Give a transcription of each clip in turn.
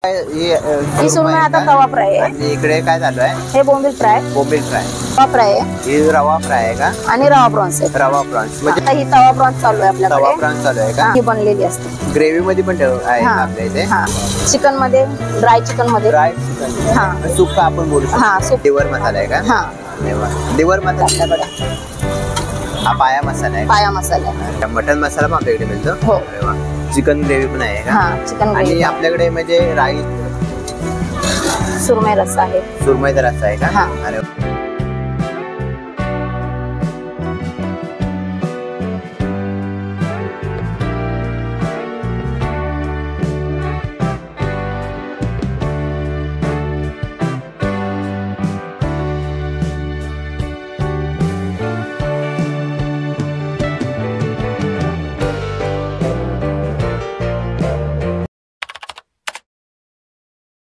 ही सुरमई आता तवा फ्राय आहे आणि इकडे काय चालू आहे? हे बोंबील फ्राय. बोंबील फ्राय. तवा फ्राय आहे. ही रवा फ्राय आहे का? आणि रवा प्रॉन्स आहे. रवा प्रॉन्स म्हणजे आता ही तवा प्रॉन्स चालू आहे आपल्याकडे. तवा प्रॉन्स चालू आहे का? ही बनलेली असते. ग्रेव्ही मध्ये पण आहे आपल्या इथे. हां, चिकन मध्ये, ड्राय चिकन मध्ये. Dry chicken. हां, सुक्का आपण बोलू शकतो. हां, सुक्का. लिव्हर मसाला आहे का? हां, लिव्हर मसाला आपल्याकडे. हा पाया मसाला आहे. पाया मसाला आहे. मटन मसाला पण आपल्याकडे मिळतो. हो. चिकन ग्रेव्ही पण आहे का? हां, चिकन आणि ग्रेव्ही. आपल्याकडे म्हणजे राईस सुरमई रस्सा आहे. सुरमईचा रस्सा आहे का? हां. अरे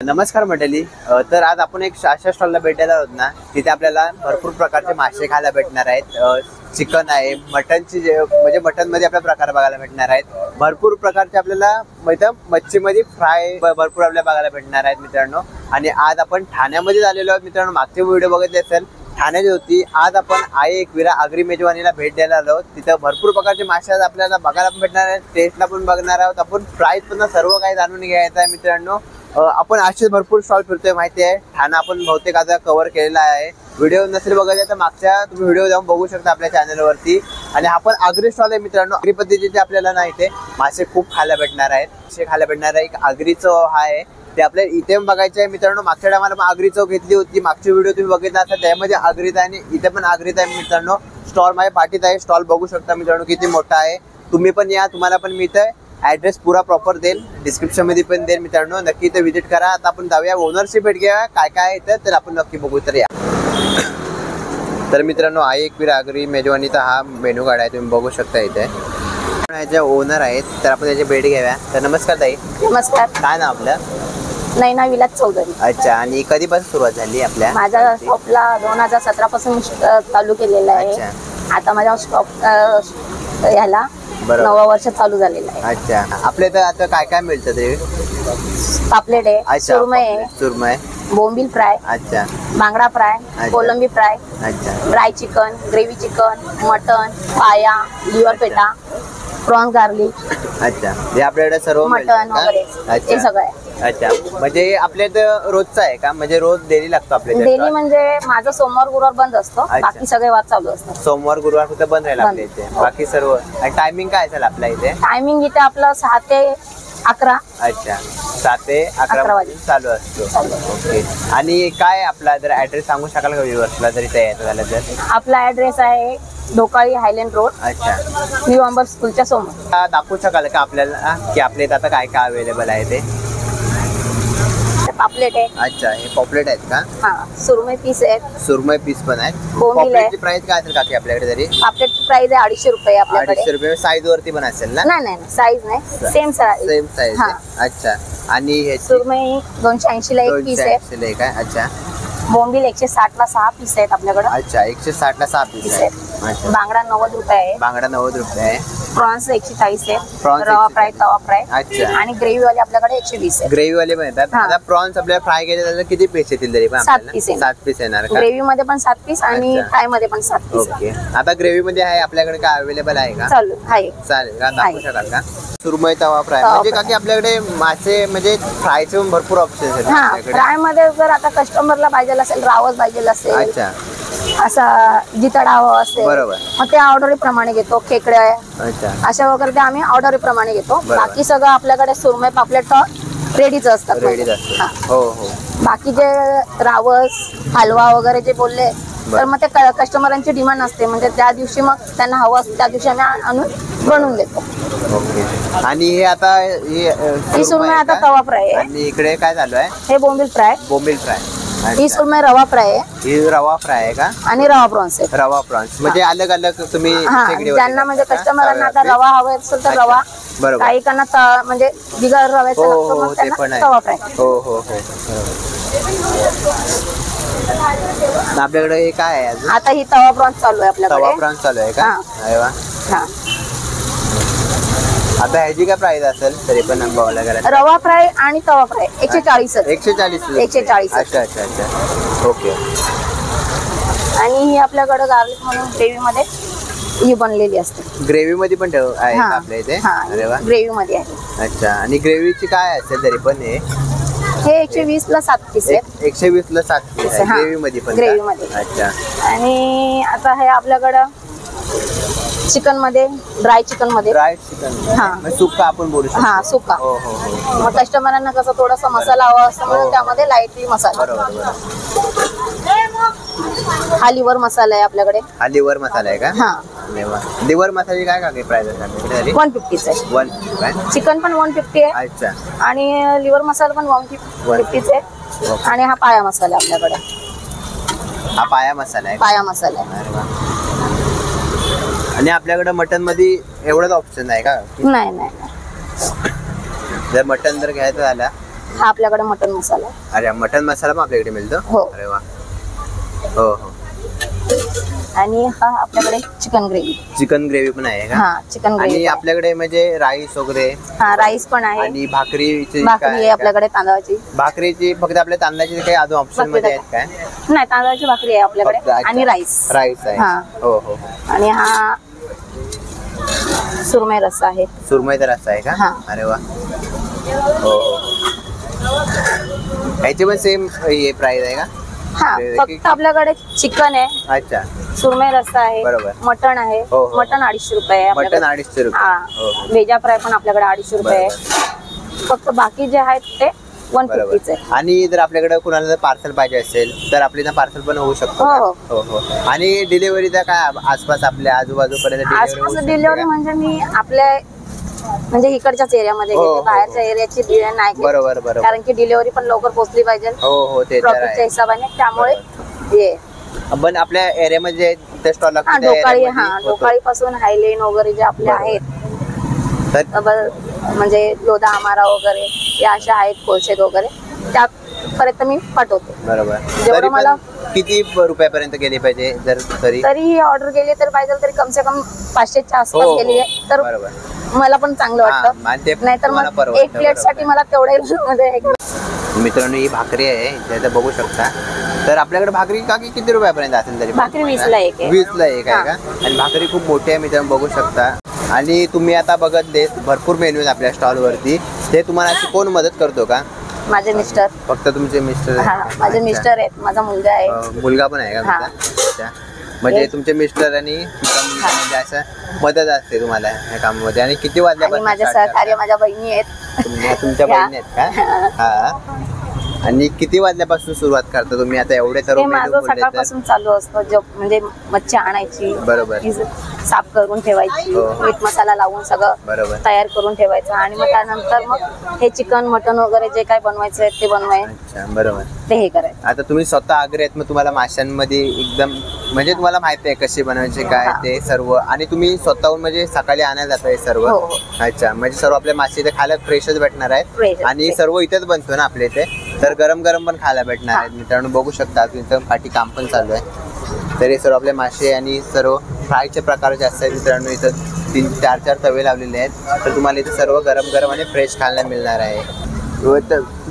नमस्कार मंडळी. तर आज आपण एक अशा स्टॉलला भेटायला आहोत ना, तिथे आपल्याला भरपूर प्रकारचे मासे खायला भेटणार आहेत. चिकन आहे, मटनची म्हणजे मटन मध्ये आपल्याला प्रकार बघायला भेटणार आहेत. भरपूर प्रकारचे आपल्याला मच्छीमध्ये फ्राय भरपूर आपल्याला बघायला भेटणार आहेत मित्रांनो. आणि आज आपण ठाण्यामध्ये आलेलो आहोत मित्रांनो. मागचे व्हिडिओ बघितले असेल, ठाण्याची होती. आज आपण आई एकविरा आगरी मेजवानीला भेट द्यायला आलो. तिथं भरपूर प्रकारचे मासे आपल्याला बघायला पण भेटणार आहेत, टेस्टला पण बघणार आहोत आपण. प्राइस पण सर्व काही जाणून घ्यायचं आहे मित्रांनो. आपण असे भरपूर स्टॉल फिरतोय, माहिती आहे. ठाणा आपण बहुतेक आता कव्हर केलेला आहे. व्हिडिओ नसेल बघायचा तर मागच्या तुम्ही व्हिडिओ जाऊन बघू शकता आपल्या चॅनलवरती. आणि आपण आगरी स्टॉल आहे मित्रांनो. आगरी पद्धतीचे आपल्याला नाही ते मासे खूप खायला भेटणार आहेत. मासे खायला भेटणार आहे. एक आगरी चव आहे ते आपल्याला इथे बघायचं आहे मित्रांनो. मागच्या टायमाला पण आगरी चव घेतली होती. मागची व्हिडिओ तुम्ही बघितला असाल, त्यामध्ये आगरीत आहे आणि इथे पण आगरीत आहे मित्रांनो. स्टॉल माझ्या पाठीत आहे. स्टॉल बघू शकता मित्रांनो किती मोठा आहे. तुम्ही पण या, तुम्हाला पण मिळतंय. ऍड्रेस पुरा प्रॉपर देईल, डिस्क्रिप्शन मध्ये पण देईल मित्रांनो. नक्की इथे व्हिजिट करा. आता आपण जाऊया ओनरशी भेट घेऊया, काय काय आहे तर आपण नक्की बघू. तर या. तर मित्रांनो, आई एकविरा आगरी मेजवानीचा हा मेनू कार्ड आहे, तुम्ही बघू शकता. इथे याचे ओनर आहेत, तर आपण त्याची भेट घेऊया. तर नमस्कार ताई. नमस्कार. काय नाव आपलं? नैना विलास चौधरी. अच्छा. आणि कधीपासून सुरुवात झाली आपल्या? माझ्या शॉपला 2017 पासून चालू केलेला आहे. आता माझ्या शॉप ह्याला 9 वर्ष चालू झालेलं आहे. अच्छा. आपल्या तर आता काय काय मिळतं ते? पापलेट आहे, सुरमई आहे, सुरमई, बोंबील फ्राय, अच्छा, बांगडा फ्राय, कोलंबी फ्राय, अच्छा, dry chicken, gravy chicken, mutton, पाया, लिव्हर पेटा, प्रॉन्स गार्लिक. अच्छा. हे आपल्याकडे सर्व मटन वगैरे हे सगळं आहे. अच्छा. म्हणजे आपल्या इथं रोजचा आहे का? म्हणजे रोज डेली लागतो आपल्या? डेली म्हणजे माझं सोमवार गुरुवार बंद असतो, बाकी सगळे वार चालू असतात. सोमवार गुरुवार फक्त बंद राहील आपल्या इथे, बाकी सर्व. आणि टायमिंग काय असेल आपल्या इथे? टायमिंग इथे आपलं 6 ते 11. अच्छा. 7 ते 11 वाजता चालू असतो. ओके. आणि काय आपला जर ऍड्रेस सांगू शकाल का व्ह्यूअर्सला, जरी ते यायचं झालं तर? आपला ऍड्रेस आहे ढोकाळी हायलँड रोड. अच्छा. न्यू अंबर स्कूलच्या समोर. दाखवू शकाल का आपल्याला की आपल्या इथे आता काय काय अवेलेबल आहे ते? पापलेट आहे. अच्छा. हे पॉपलेट आहेत का? हां. सुरमई पीस आहेत. सुरमई पीस पण आहेत. बोंबील आहे. प्राइस काय असेल काकी आपल्याकडे तरी? पापलेट प्राइस आहे 250 रुपये आपल्याकडे. 250 रुपये. साईज वरती पण असेल ना? नाही, साईज नाही, सेम साईज. Same size. अच्छा. आणि हे सुरमई 280 ला एक पीस आहे. 280 ला काय? अच्छा. बोंबील 160 ला 6 पीस आहेत आपल्याकडे. अच्छा. 160 ला 6 पीस आहेत. अच्छा. बांगडा 90 रुपये आहे. बांगडा 90 रुपये आहे. प्रॉन्स 140 आहे. प्रॉन्स रवा फ्राय, तवा फ्राय. अच्छा. आणि ग्रेव्ही वाले आपल्याकडे 120 आहे. ग्रेव्ही वाले पण येतात. आता प्रॉन्स आपल्याला फ्राय केले तर किती पीस येतील तरी? पण 7 पीस आहे. 7 पीस येणार का? ग्रेव्ही मध्ये पण 7 पीस आणि फ्राय मध्ये पण 7 पीस. ओके. आता ग्रेव्ही मध्ये आहे आपल्याकडे काय अवेलेबल आहे का? चालू आहे. चालेल का? दाखवू शकाल का? सुरमई तवा फ्राय म्हणजे का की आपल्याकडे मासे म्हणजे फ्रायचे पण भरपूर ऑप्शन्स आहेत आपल्याकडे. फ्राय मध्ये जर आता कस्टमरला पाहिजे असेल, रावस पाहिजे असेल, अच्छा, असा जितड हवं असेल, बरोबर, मग ते ऑर्डरी प्रमाणे घेतो. खेकडे अच्छा अशा वगैरे ते आम्ही ऑर्डरी प्रमाणे घेतो. बाकी सगळं आपल्याकडे सुरमई पापलेट रेडीच असतात. रेडीच असतात. हो हो. बाकी जे रावस, हलवा वगैरे जे बोलले तर मग ते कस्टमरांची डिमांड असते, म्हणजे त्या दिवशी मग त्यांना हवं असतं त्या दिवशी आम्ही आणून बनवून देतो. ओके. आणि हे आता ही सुरमई आता तवा फ्राय आहे. आणि इकडे काय चालू आहे? हे बोंबील फ्राय. बोंबील फ्राय. ही सुरमई रवा फ्राय आहे. ही रवा फ्राय आहे का? आणि रवा प्रॉन्स आहे. रवा प्रॉन्स म्हणजे अलग अलग तुम्ही ज्यांना म्हणजे कस्टमरांना आता रवा हवा असेल तर रवा, काही काहींना म्हणजे बिगर रव्याचं लागतं मग त्यांना तवा फ्राय. हो हो हो. आपल्याकडे हे काय आहे अजून? आता ही तवा प्रॉन्स चालू आहे आपल्याकडे. तवा प्रॉन्स चालू आहे का? अरे वा. आता ह्याची काय प्राइस असेल तरी पण बघायला गेला? रवा फ्राय आणि तवा फ्राय 140. 140. 140. अच्छा अच्छा अच्छा. ओके. आणि ही आपल्याकडे गार्लिक म्हणून ग्रेव्ही मध्ये ही बनलेली असते. ग्रेव्ही मध्ये पण आहे का आपल्या इथे? अरे वा. ग्रेव्ही मध्ये आहे. अच्छा. आणि ग्रेव्हीची काय असेल तरी पण हे 120 ला 7 पीस आहेत. 120 ला 7 पीस आहे ग्रेव्ही मध्ये पण? ग्रेव्ही मध्ये. अच्छा. आणि आता हे आपल्याकडं चिकन मध्ये ड्राय चिकन मध्ये ड्राय चिकन सुक्का आपण बोलू शकतो. हा सुक्का. हो हो हो. मग कस्टमरांना कसं थोडासा मसाला हवा असतो म्हणून त्यामध्ये लाईटली मसाला. बरोबर. हा लिव्हर मसाला आहे आपल्याकडे. हा लिव्हर मसाला आहे का? हा. लिव्हर मसाल्याची काय काय प्राइस आहे आपल्याकडे? 150 आहे. 150 काय? चिकन पण 150 आहे. अच्छा. आणि लिव्हर मसाला पण 150 आहे. आणि हा पाया मसाला आहे आपल्याकडे. हा पाया मसाला आहे? पाया मसाला आहे. अरे वा. आणि आपल्याकडे मटन मध्ये एवढंच ऑप्शन आहे का? नाही नाही. जर मटन जर घ्यायचं झालं? हा आपल्याकडे मटन मसाला आहे. अरे मटन मसाला पण आपल्याकडे मिळतो? हो. अरे वा. हो हो. आणि हा आपल्याकडे चिकन ग्रेव्ही. चिकन ग्रेव्ही पण आहे का? हा चिकन ग्रेव्ही. आणि आपल्याकडे म्हणजे राईस वगैरे? हा राईस पण आहे. आणि भाकरीची भाकरी आहे आपल्याकडे तांदळाची. भाकरीची फक्त आपल्या तांदळाची काही अजून ऑप्शन मध्ये आहेत काय? नाही तांदळाची भाकरी आहे आपल्याकडे. आणि राईस. राईस आहे. हा. हो हो. आणि हा सुरमई रस्सा आहे. सुरमई रस्सा आहे का? हा. अरे वा. हो. याची पण सेम हे प्राइस आहे का? हा फक्त आपल्याकडे चिकन आहे. अच्छा. सुरमई रस्सा आहे. बरोबर. मटण आहे. हो, हो. मटण 250 रुपये आहे. मटण 250 रुपये. हा. हो, हो. भेजा फ्राय पण आपल्याकडे 250 रुपये आहे. फक्त बाकी जे आहेत ते 150 आहे. आणि जर आपल्याकडे कुणाला जर पार्सल पाहिजे असेल तर आपल्याला पार्सल पण होऊ शकतो? हो हो हो. आणि डिलिव्हरीचा काय आसपास आपल्या आजूबाजूपर्यंत आसपास डिलिव्हरी म्हणजे मी आपल्या म्हणजे इकडच्याच एरियामध्ये हो, घेते. हो, बाहेरच्या एरियाची नाही घेत. बरोबर बरोबर. कारण की डिलिव्हरी पण लवकर पोहोचली पाहिजे हो हो. ते तर प्रॉफिटच्या आहे. हिशोबाने. त्यामुळे हे पण आपल्या एरियामध्ये ते स्टॉल हा डोकाळी. हा डोकाळी पासून हायलेन वगैरे जे आपले आहेत म्हणजे लोधा आमारा वगैरे या अशा आहेत कोळशेत वगैरे त्यापर्यंत मी पाठवते. बरोबर. जेवढं मला किती रुपयापर्यंत गेली पाहिजे जर तरी ऑर्डर गेली तर पाहिजे तरी कम से कम 500च्या आसपास हो, हो. गेली आहे तर बरोबर. मला पण चांगलं वाटतं. नाहीतर मग एक प्लेट साठी मला तेवढ्या मध्ये. मित्रांनो ही भाकरी आहे त्याचं बघू शकता. तर आपल्याकडे भाकरी किती रुपयापर्यंत असेल तरी? भाकरी 20 ला एक आहे. 20 ला एक आहे का? आणि भाकरी खूप मोठी आहे मित्रांनो बघू शकता. आणि तुम्ही आता बघतले भरपूर मेन्यू आहेत आपल्या स्टॉल वरती. ते तुम्हाला अशी कोण मदत करतो का? माझे मिस्टर. फक्त तुमचे मिस्टर? माझे मिस्टर आहेत. माझा मुलगा आहे. मुलगा पण आहे का? अच्छा. म्हणजे तुमचे मिस्टर आणि म्हणजे असं मदत असते तुम्हाला या कामामध्ये. आणि किती वाजल्यापासून? माझे सहकार्य माझ्या बहिणी आहेत. तुमच्या बहिणी आहेत का? हा. आणि किती वाजल्यापासून सुरुवात करता तुम्ही आता एवढे सर्व मेनू माझं बोलले तर? सकाळपासून चालू असतं. म्हणजे मच्छी आणायची. बरोबर. साफ करून ठेवायची. मीठ मसाला लावून सगळं बरोबर तयार करून ठेवायचं. आणि मग त्यानंतर मग हे चिकन मटन वगैरे जे काय बनवायचं आहे ते बनवायचं. अच्छा. बरोबर. ते हे करायचं. आता तुम्ही स्वतः आग्रे आहेत मग तुम्हाला माशांमध्ये एकदम म्हणजे तुम्हाला माहिती आहे कशी बनवायचे काय ते सर्व. आणि तुम्ही स्वतःहून म्हणजे सकाळी आणायला जाता हे सर्व? हो. अच्छा. म्हणजे सर्व आपल्या मासे इथे खायला फ्रेशच भेटणार आहेत. आणि सर्व इथेच बनतो ना आपल्या इथे तर गरम गरम पण खायला भेटणार आहेत. मित्रांनो बघू शकता इथं पाठी काम पण चालू आहे. तर हे सर्व आपले मासे आणि सर्व फ्रायचे प्रकार जे असतात मित्रांनो इथं 3-4 तवे लावलेले आहेत. तर तुम्हाला इथे सर्व गरम गरम आणि फ्रेश खायला मिळणार आहे.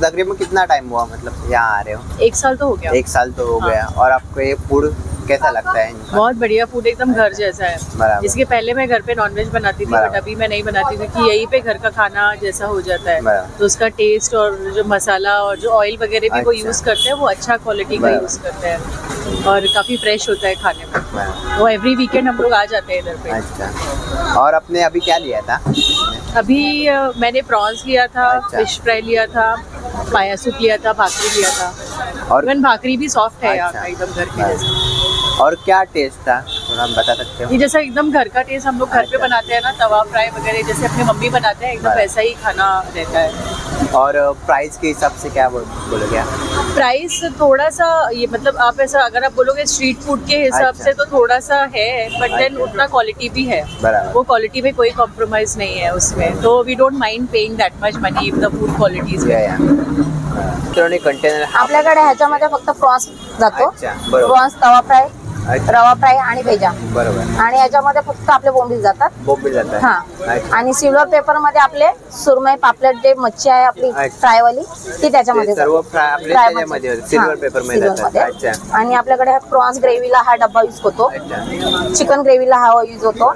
तकरीबन कितना टाइम हुआ मतलब यहाँ आ रहे हो? 1 साल तो हो गया। 1 साल तो हो गया। और आपको ये फूड कैसा लगता है इनका? बहुत बढ़िया फूड, एकदम घर जैसा है। बराबर। इसके पहले मैं घर पे नॉनवेज बनाती थी, बट अभी मैं नहीं बनाती क्योंकि यहीं पे घर का खाना जैसा हो जाता है। बराबर। तो उसका टेस्ट और जो मसाला और जो ऑयल वगैरह भी वो अच्छा। यूज करते हैं वो अच्छा क्वालिटी का यूज करते हैं और काफी फ्रेश होता है खाने में। बराबर। वो एवरी वीकेंड हम लोग आ जाते हैं इधर पे। अच्छा। और आपने अभी क्या लिया था? अभी मैंने प्रॉन्स लिया था, अच्छा। फिश फ्राई लिया था, पाया सूप लिया था, भाकरी लिया था। और इवन भाकरी भी सॉफ्ट है यहाँ अच्छा। का, एकदम घर के जैसा। और क्या टेस्ट था थोड़ा हम बता सकते हो? ये जैसा एकदम घर का टेस्ट हम लोग घर पे अच्छा। बनाते हैं ना, तवा फ्राई वगैरह जैसे अपनी मम्मी बनाते हैं, एकदम बराबर। वैसा ही खाना रहता है। और प्राइस के हिसाब से क्या बोलोगे आप? प्राइस थोड़ा सा ये मतलब आप ऐसा अगर आप बोलोगे स्ट्रीट फूड के हिसाब अच्छा। से तो थोड़ा सा है, बट देन अच्छा। उतना क्वालिटी भी है। बराबर। वो क्वालिटी में कोई कॉम्प्रोमाइज नहीं है उसमें, तो we don't mind paying that much money if the food quality is या कंटेनर आपल्याकडे ह्याच्यामध्ये फक्त प्रॉन्स जातो। अच्छा, बरोबर। प्रॉन्स तवा फ्राय अच्छा. रवा फ्राय आणि भेजा. बरोबर. आणि याच्यामध्ये फक्त आपले बोंबील जातात. बोंबील जातात. हा. अच्छा. आणि सिल्वर पेपर मध्ये आपले सुरमई पापलेट जे मच्छी आहे आपली अच्छा. फ्रायवाली ती त्याच्यामध्ये सर्व जाते. फ्राय आपले फ्राय त्याच्यामध्ये मच्छी. सिल्वर हा, पेपर मध्ये सिल्वर जातात. मध्ये. अच्छा. आणि आपल्याकडे प्रॉन्स ग्रेव्हीला हा डब्बा यूज होतो. अच्छा. चिकन ग्रेव्हीला हा यूज होतो.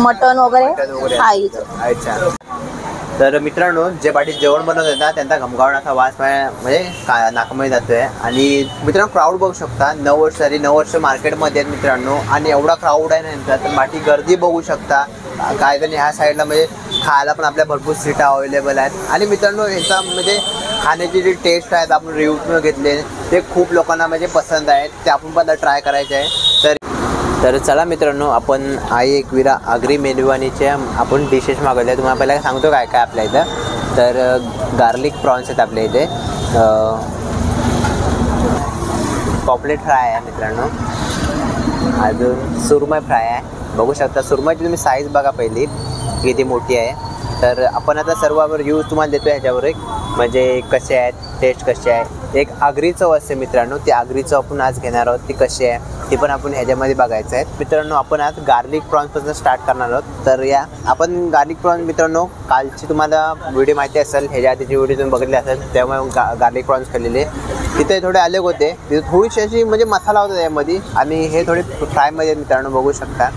मटन वगैरे हा यूज होतो. अच्छा. तर मित्रांनो, जे पाटील जेवण बनवतात ना त्यांचा घमघावून असा वास म्हणजे नाकामध्ये जातोय. आणि मित्रांनो क्राऊड बघू शकता. 9 वर्ष मार्केटमध्ये आहेत मित्रांनो. आणि एवढा क्राऊड आहे ना यांचा, तर बाकी गर्दी बघू शकता. काय तर ह्या साईडला म्हणजे खायला पण आपल्या भरपूर सीटा अवेलेबल आहेत. आणि मित्रांनो यांचा म्हणजे खाण्याची जी टेस्ट आहेत आपण रिव्ह्यू घेतले ते खूप लोकांना म्हणजे पसंत आहेत. ते आपण पण ट्राय करायचे आहे. तर चला मित्रांनो, आपण आई एकविरा आगरी मेजवानीच्या आपण डिशेस मागवल्या. तुम्हाला पहिला सांगतो काय काय आपल्या इथं. तर गार्लिक प्रॉन्स आहेत आपल्या इथे. पॉपलेट फ्राय आहे मित्रांनो. अजून सुरमई फ्राय आहे. बघू शकता सुरमईची तुम्ही साईज बघा पहिली किती मोठी आहे. तर आपण आता सर्वांवर यूज तुम्हाला देतो ह्याच्यावर एक म्हणजे कसे आहेत, टेस्ट कशी आहे. एक आगरी चव असते मित्रांनो, ती आगरी चव आपण आज घेणार आहोत. ती कशी आहे ती पण आपण ह्याच्यामध्ये बघायचं आहे मित्रांनो. आपण आज गार्लिक प्रॉन्सपासून स्टार्ट करणार आहोत. तर या आपण गार्लिक प्रॉन्स मित्रांनो कालची तुम्हाला व्हिडिओ माहिती असेल, ह्याच्या आधीची व्हिडिओ तुम्ही बघितली असेल, त्यामुळे गार्लिक प्रॉन्स केलेले तिथे थोडे अलग होते. तिथे थोडीशी अशी म्हणजे मसाला होता त्यामध्ये आणि हे थोडे फ्रायमध्ये मित्रांनो बघू शकता.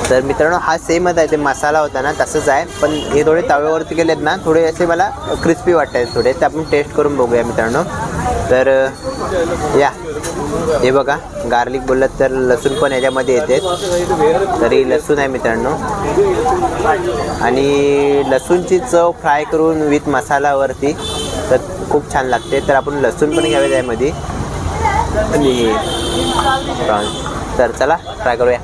तर मित्रांनो हा सेमच आहे, ते मसाला होता ना तसंच आहे, पण हे थोडे तव्यावरती केलेत ना थोडे असे मला क्रिस्पी वाटत आहेत थोडे. ते आपण टेस्ट करून बघूया मित्रांनो. तर या हे बघा गार्लिक बोललं तर लसूण पण याच्यामध्ये येते. तरी लसूण आहे मित्रांनो. आणि लसूणची चव फ्राय करून विथ मसालावरती तर खूप छान लागते. तर आपण लसूण पण घ्यावे त्यामध्ये. आणि प्रॉन्स तर चला ट्राय करूया.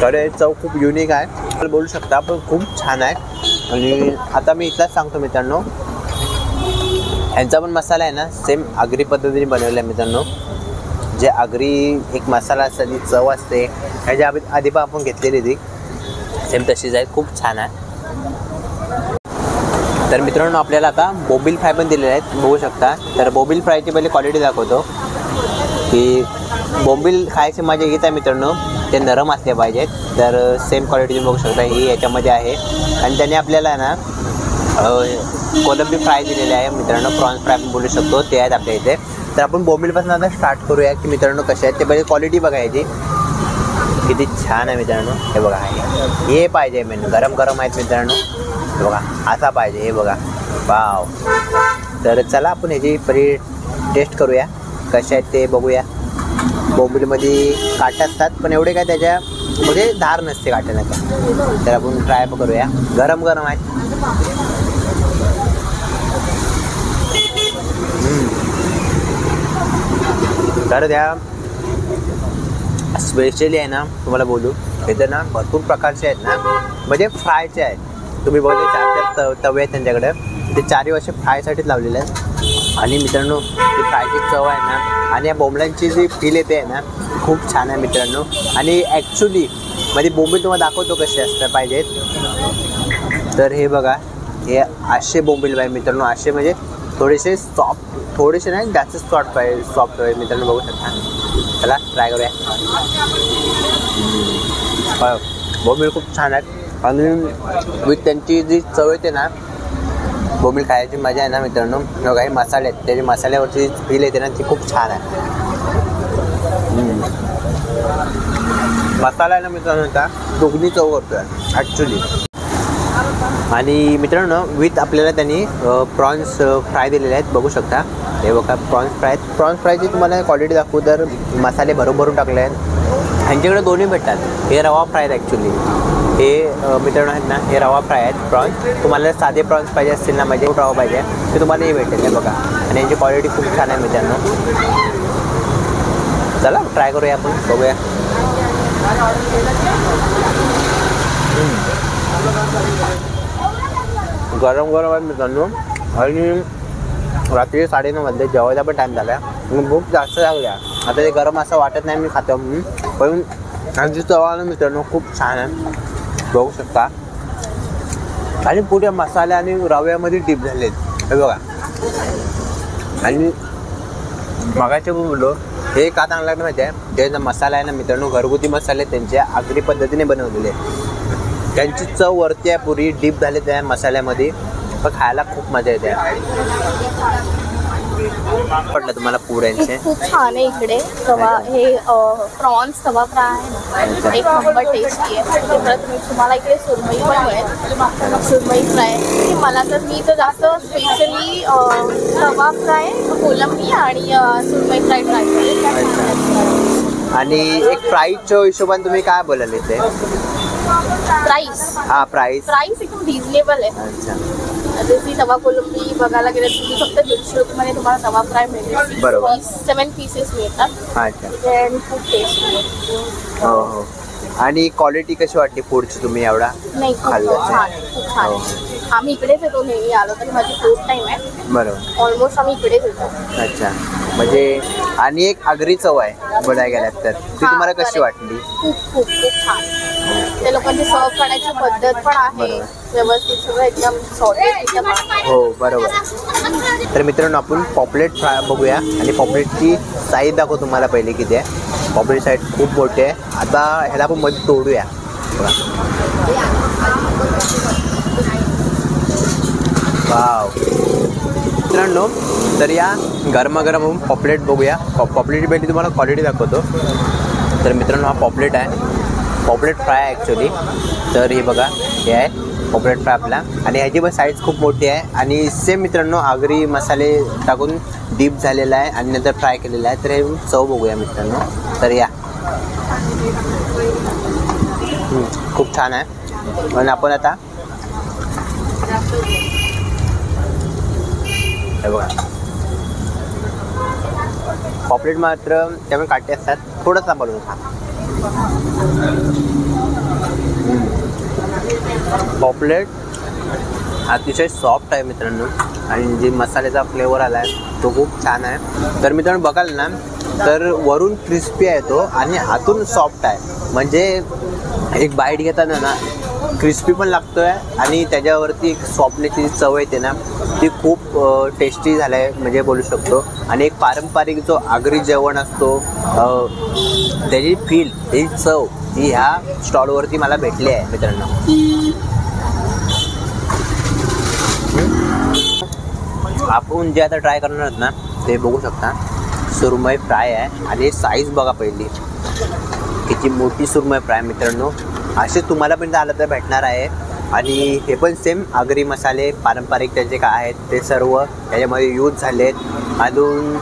तर चव खूप युनिक आहे बोलू शकता, पण खूप छान आहे. आणि आता मी इथलाच सांगतो मित्रांनो, ह्यांचा पण मसाला आहे ना सेम आगरी पद्धतीने बनवला आहे मित्रांनो. जे आगरी एक मसाला असते ती चव असते ह्याच्या आधी पण आपण घेतलेली ती सेम तशीच आहे. खूप छान आहे. तर मित्रांनो आपल्याला आता बोंबील फ्राय पण दिलेले आहेत बघू शकता. तर बोंबील फ्रायची पहिले क्वालिटी दाखवतो की बोंबील खायची मजा घेत आहे मित्रांनो. ते नरम असले पाहिजेत. तर सेम क्वालिटी बघू शकता ही याच्यामध्ये आहे. आणि त्याने आपल्याला ना कोलंबी फ्राय दिलेले आहे मित्रांनो. प्रॉन्स फ्राय पण बोलू शकतो ते आहेत आपल्या इथे. तर आपण बोंबीलपासून आता स्टार्ट करूया की मित्रांनो कसे आहेत ते पहिले क्वालिटी बघायची किती छान आहे मित्रांनो. हे बघा हे पाहिजे मेनू गरम गरम आहेत मित्रांनो. हे बघा असा पाहिजे. हे बघा वाव. तर चला आपण ह्याची परी टेस्ट करूया कसे आहेत ते बघूया. बोंबीलमध्ये काटे असतात पण एवढे काय त्याच्यामध्ये धार नसते काट्याला. तर आपण ट्राय करूया. गरम गरम आहेत. तर त्या स्पेशली आहे ना तुम्हाला बोलू इथे ना भरपूर प्रकारचे आहेत ना म्हणजे फ्रायचे आहेत. तुम्ही बघते 4 तवे आहेत त्यांच्याकडे. ते 4 असे फ्रायसाठीच लावलेले आहेत. आणि मित्रांनो ती फ्रायची चव आहे ना आणि या बोंबड्यांची जी फील येते आहे ना खूप छान आहे मित्रांनो. आणि ॲक्च्युली म्हणजे बोंबील तुम्हाला दाखवतो कसे असतं पाहिजेत. तर हे बघा हे असे बोंबील पाहिजे मित्रांनो. असे म्हणजे थोडेसे सॉफ्ट थोडेसे नाही जास्त सॉफ्ट पाहिजे मित्रांनो बघू शकता. चला ट्राय करूया. बोंबील खूप छान आहेत. आणि विथ त्यांची जी चव येते ना बोंबील खायची मजा आहे ना मित्रांनो. काही मसाले आहेत त्याचे मसाल्यावरची फील येते ना ती खूप छान आहे. मसाला आहे ना मित्रांनो का दुगणी चव करतो आहे ॲक्च्युली. आणि मित्रांनो विथ आपल्याला त्यांनी प्रॉन्स फ्राय दिलेले आहेत बघू शकता. हे बघा प्रॉन्स फ्रायची तुम्हाला क्वालिटी दाखवू तर मसाले भरून टाकले आहेत. ह्यांच्याकडे दोन्ही भेटतात. हे रवा फ्राय आहेत ॲक्च्युली. हे मित्रांनो आहेत ना हे रवा फ्राय आहेत प्रॉन्स. तुम्हाला साधे प्रॉन्स पाहिजे असतील ना म्हणजे रवा पाहिजे ते तुम्हाला हे भेटेल. हे बघा आणि यांची क्वालिटी खूप छान आहे मित्रांनो. चला ट्राय करूया आपण बघूया. गरम गरम आहे मित्रांनो. आणि रात्री 9:30 वाजले जेवायचा पण टाईम झाला. भूक जास्त लागल्या. आता ते गरम असं वाटत नाही मी खातो म्हणून, पण त्यांची चव मित्रांनो खूप छान आहे बघू शकता. आणि पुढे मसाले आणि रव्यामध्ये डीप झालेत हे बघा. आणि मगाचे पण बोललो हे का चांगलं लागलं माहिती आहे, जे मसाला आहे ना मित्रांनो, घरगुती मसाले त्यांच्या आगरी पद्धतीने बनवलेले, त्यांची चव वरती आहे, पुरी डीप झाले त्या मसाल्यामध्ये, पण खायला खूप मजा येते. पडलं तुम्हाला पुऱ्यांचे? खूप छान आहे इकडे. तवा हे प्रॉन्स तवा फ्राय आहे ना, एक नंबर टेस्टी आहे. परत तुम्हाला इकडे सुरमई पण मिळेल, सुरमई फ्राय. मला तर मी तर जास्त स्पेशली तवा फ्राय, कोलंबी आणि सुरमई फ्राय ट्राय करेल. आणि एक प्राईसच्या हिशोबाने तुम्ही काय बोलाल इथे? प्राईस हा प्राईस प्राईस एकदम रिजनेबल आहे. अच्छा. जशी तवा कोलंबी बघायला गेलं तुम्ही फक्त 150 रुपयामध्ये तुम्हाला तवा फ्राय मिळेल. बरोबर. 7 पीसेस मिळतात. अच्छा. आणि खूप टेस्टी. हो हो. आणि क्वालिटी कशी वाटली फूडची तुम्ही एवढा नाही खूप खाल्लं छान आहे, खूप छान आहे. आम्ही इकडेच येतो नेहमी, आलो तरी माझी फर्स्ट टाइम आहे. बरोबर. ऑलमोस्ट आम्ही इकडेच येतो. अच्छा. म्हणजे आणि एक आगरी चव आहे बोलायला गेल्यात तर, ती तुम्हाला कशी वाटली? खूप खूप खूप छान. त्या लोकांची सर्व करण्याची पद्धत पण आहे बरोबर. व्यवस्थित, सगळं एकदम सॉर्टेड. हो बरोबर. तर मित्रांनो आपण पॉपलेट फ्राय बघूया आणि पॉपलेटची साईज दाखव तुम्हाला पहिले किती आहे. पॉपलेट साईज खूप मोठी आहे. आता ह्याला आपण मध्ये तोडूया. वाव मित्रांनो, तर या गरमागरम पॉपलेट बघूया. पॉपलेटची पहिली तुम्हाला क्वालिटी दाखवतो. तर मित्रांनो हा पॉपलेट आहे, पॉपलेट फ्राय आहे ॲक्च्युली. तर हे बघा, हे आहे पॉपलेट फ्राय आपला, आणि ह्याची पण साईज खूप मोठी आहे. आणि सेम मित्रांनो आगरी मसाले टाकून डीप झालेला आहे आणि नंतर फ्राय केलेला आहे. तर हे चव बघूया मित्रांनो. तर या खूप छान आहे. पण आपण आता हे बघा, पॉपलेट मात्र त्यामुळे काटे असतात, थोडंसं बनवून खा. पॉपलेट अतिशय सॉफ्ट आहे मित्रांनो, आणि जे मसाल्याचा फ्लेवर आला आहे तो खूप छान आहे. तर मित्रांनो बघाल ना, तर वरून क्रिस्पी आहे तो आणि आतून सॉफ्ट आहे. म्हणजे एक बाईट घेताना ना क्रिस्पी पण लागतो आहे आणि त्याच्यावरती एक सॉफ्टनेसची चव येते ना, ती खूप टेस्टी झालं आहे म्हणजे बोलू शकतो. आणि एक पारंपरिक जो आगरी जेवण असतो त्याची फील, त्याची चव ही ह्या स्टॉलवरती मला भेटली आहे मित्रांनो. आपण जे आता ट्राय करणार आहोत ना ते बघू शकता. सुरमई फ्राय आहे आणि साईज बघा पहिली किती मोठी सुरमई फ्राय मित्रांनो. असे तुम्हाला पण आलं तर भेटणार आहे. आणि हे पण सेम आगरी मसाले पारंपरिक त्याचे काय आहेत ते सर्व त्याच्यामध्ये यूज झाले आहेत. अजून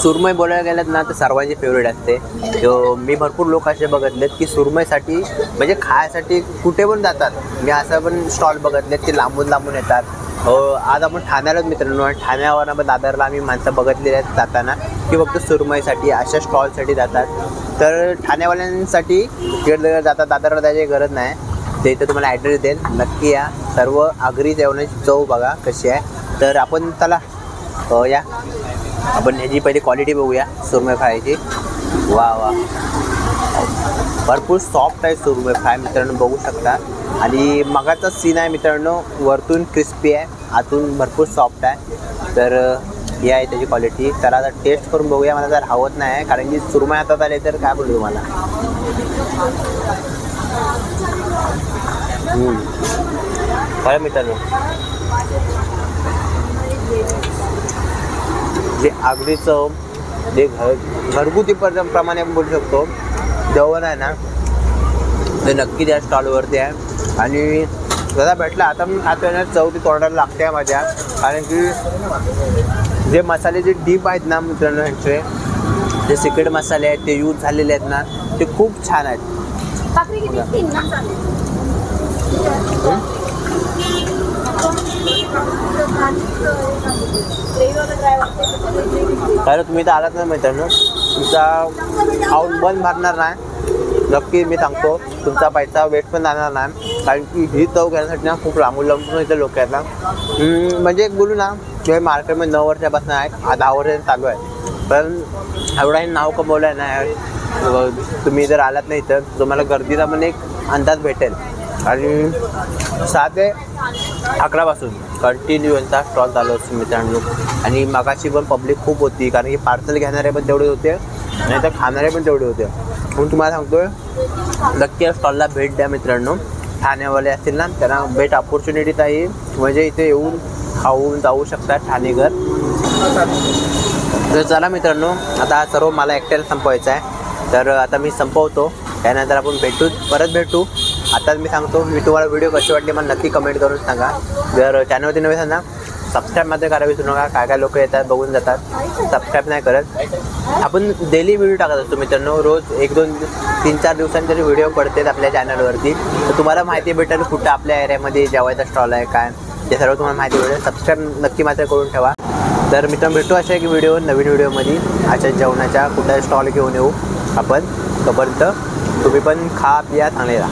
सुरमई बोलायला गेलं ना तर सर्वांची फेवरेट असते. जो मी भरपूर लोक असे बघितलेत की सुरमईसाठी म्हणजे खायसाठी कुठे पण जातात. मी असं पण स्टॉल बघितलेत की लांबून लांबून येतात. आज आपण ठाण्यालाच मित्रांनो, ठाण्यावर पण दादरला आम्ही माणसं बघितलेली आहेत जाताना की फक्त सुरमईसाठी अशा स्टॉलसाठी जातात. तर ठाण्यावाल्यांसाठी तिकडे जातात, दादरला जायची गरज नाही. ते इथं तुम्हाला ॲड्रेस देईल, नक्की या. सर्व आगरी जेवणाची चव बघा कशी आहे. तर आपण चला या आपण ह्याची पहिली क्वालिटी बघूया सुरमई फ्रायची. वा वा, भरपूर सॉफ्ट आहे सुरमई फ्राय मित्रांनो, बघू शकता. आणि मगाचा सीन आहे मित्रांनो, वरतून क्रिस्पी आहे, आतून भरपूर सॉफ्ट आहे. तर ही आहे त्याची क्वालिटी. तर आता टेस्ट करून बघूया. मला जर हवत नाही कारण की सुरमई हातात आले तर काय बोलू तुम्हाला. खरं मित्रांनो जे आगरी चव जे घरगुती प्रमाणे आपण बोलू शकतो जेवण आहे ना ते नक्की त्या स्टॉलवरती आहे. आणि जरा भेटला आता मी खातो ना, चव ती तोंडाला लागते आहे माझ्या. कारण की जे मसाले जे डीप आहेत ना मित्रांनो, ह्यांचे जे सिक्रेट मसाले आहेत ते यूज झालेले आहेत ना, ते खूप छान आहेत. कारण तुम्ही तर आलात ना मित्रांनो, तुमचा खाऊन बंद भरणार नाही. नक्की मी सांगतो, तुमचा पैसा वेस्ट पण जाणार नाही. कारण की ही चव घेण्यासाठी ना खूप लांबून लांबून इथे लोक आहेत ना. म्हणजे एक बोलू ना की मार्केटमध्ये 9 वर्षापासून आहे, 10 वर्ष चालू आहे. पण एवढा हे नाव कमवलं आहे ना. तुम्ही जर आलात नाही तर तुम्हाला गर्दीचा पण एक अंदाज भेटेल आणि 6 ते 11 पासून कंटिन्यू यांचा स्टॉल चालू असतो मित्रांनो. आणि मगाशी पण पब्लिक खूप होती, कारण की पार्सल घेणारे पण तेवढे होते नाही तर खाणारे पण तेवढे होते. म्हणून तुम्हाला सांगतोय नक्की या स्टॉलला भेट द्या मित्रांनो. ठाणेवाले असतील ना त्यांना बेस्ट ऑपॉर्च्युनिटीज आहे, म्हणजे इथे येऊन खाऊन जाऊ शकतात ठाणेकर. तर चला मित्रांनो, आता सर्व मला एकट्याला संपवायचं आहे, तर आता मी संपवतो. त्यानंतर आपण परत भेटू. आता मी सांगतो, मी तुम्हाला व्हिडिओ कशी वाटली मला नक्की कमेंट करून सांगा. जर चॅनलवरती नवीन असेल ना सबस्क्राईब मात्र करायला विसरू नका. काय लोक येतात बघून जातात, सबस्क्राईब नाही करत. आपण डेली व्हिडिओ टाकत असतो मित्रांनो, रोज 1-2 3-4 दिवसांनी तरी व्हिडिओ पडतात आपल्या चॅनलवरती. तर तुम्हाला माहिती भेटेल कुठं आपल्या एरियामध्ये जेवायचा स्टॉल आहे काय, ते सर्व तुम्हाला माहिती भेटेल. सबस्क्राईब नक्की मात्र करून ठेवा. तर मित्रांनो भेटू अशा एक नवीन व्हिडिओमध्ये अशा जेवणाच्या कुठला स्टॉल घेऊन येऊ आपण. तोपर्यंत तुम्ही पण खा पिया चांगले राहा.